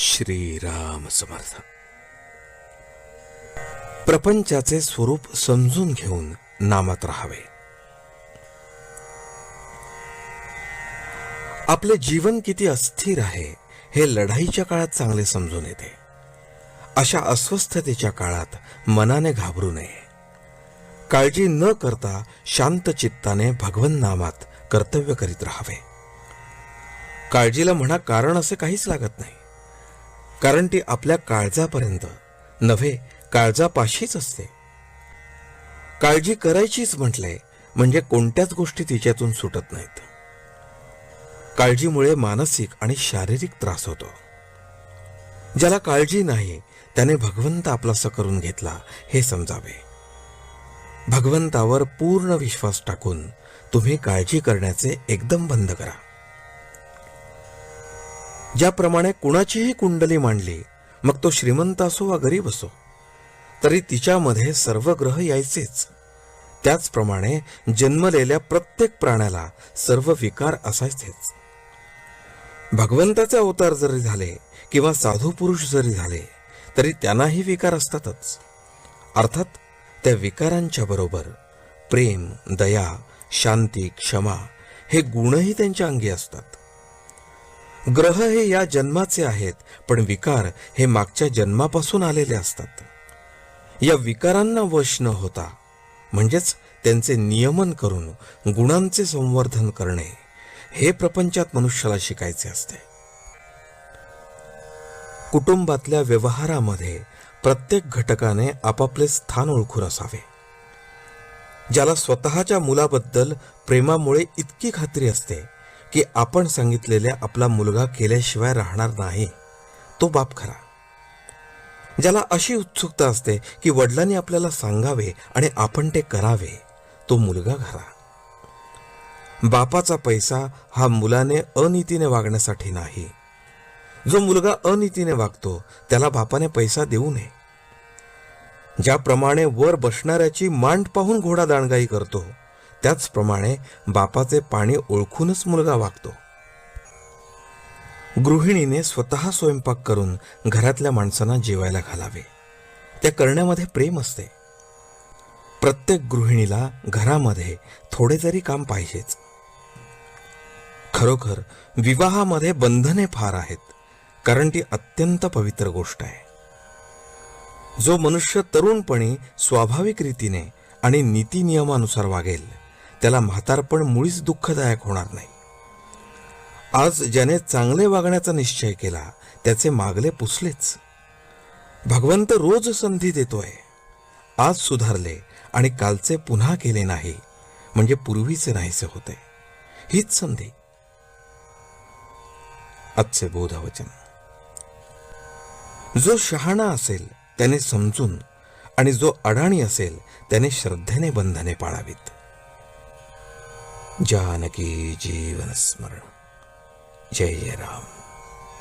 श्रीराम समर्थ. प्रपंचाचे स्वरूप समजून घेऊन नामात राहावे. आपले जीवन किती अस्थिर आहे हे लढाईच्या काळात चांगले समजून येते. अशा अस्वस्थतेच्या काळात मनाने घाबरू नये. काळजी न करता शांत चित्ताने भगवन नामात कर्तव्य करीत राहावे. काळजीला म्हणा कारण असे काहीच लागत नाही, कारण ती आपल्या काळजापर्यंत नव्हे काळजापाशीच असते. काळजी करायचीच म्हटले म्हणजे कोणत्याच गोष्टी तिच्यातून सुटत नाहीत. काळजीमुळे मानसिक आणि शारीरिक त्रास होतो. ज्याला काळजी नाही त्याने भगवंत आपलासा करून घेतला हे समजावे. भगवंतावर पूर्ण विश्वास टाकून तुम्ही काळजी करण्याचे एकदम बंद करा. ज्याप्रमाणे कुणाचीही कुंडली मांडली, मग तो श्रीमंत असो वा गरीब असो, तरी तिच्यामध्ये सर्व ग्रह यायचेच. त्याचप्रमाणे जन्मलेल्या प्रत्येक प्राण्याला सर्व विकार असायचेच. भगवंताचे अवतार जरी झाले किंवा साधू पुरुष जरी झाले तरी त्यांनाही विकार असतातच. अर्थात त्या विकारांच्या बरोबर प्रेम, दया, शांती, क्षमा हे गुणही त्यांच्या अंगी असतात. ग्रह हे या जन्माचे आहेत, पण विकार हे मागच्या जन्मापासून आलेले असतात. या विकारांना वश न होता म्हणजेच त्यांचे नियमन करून गुणांचे संवर्धन करणे हे प्रपंचात मनुष्याला शिकायचे असते. कुटुंबातल्या व्यवहारामध्ये प्रत्येक घटकाने आपापले स्थान ओळखून असावे. ज्याला स्वतःच्या मुलाबद्दल प्रेमामुळे इतकी खात्री असते की आपण सांगितलेल्या आपला मुलगा केल्याशिवाय राहणार नाही, तो बाप खरा. ज्याला अशी उत्सुकता असते की वडिलांनी आपल्याला सांगावे आणि आपण ते करावे, तो मुलगा खरा. बापाचा पैसा हा मुलाने अनीतीने वागण्यासाठी नाही. जो मुलगा अनीतीने वागतो त्याला बापाने पैसा देऊ नये. ज्याप्रमाणे वर बसणाऱ्याची मांड पाहून घोडा दांडगाई करतो, त्याचप्रमाणे बापाचे पाणी ओळखूनच मुलगा वागतो. गृहिणीने स्वतः स्वयंपाक करून घरातल्या माणसांना जेवायला घालावे. त्या करण्यामध्ये प्रेम असते. प्रत्येक गृहिणीला घरामध्ये थोडे तरी काम पाहिजेच. खरोखर विवाहामध्ये बंधने फार आहेत, कारण ती अत्यंत पवित्र गोष्ट आहे. जो मनुष्य तरुणपणी स्वाभाविक रीतीने आणि नीती नियमानुसार वागेल त्याला म्हातारपण मुळीच दुःखदायक होणार नाही. आज ज्याने चांगले वागण्याचा निश्चय केला त्याचे मागले पुसलेच. भगवंत रोज संधी देतोय. आज सुधारले आणि कालचे पुन्हा केले नाही म्हणजे पूर्वीचे नाहीसे होते. हीच संधी. आजचे बोधवचन. जो शहाणा असेल त्याने समजून आणि जो अडाणी असेल त्याने श्रद्धेने बंधने पाळावीत. जानकी जीवन स्मरण. जय जय राम.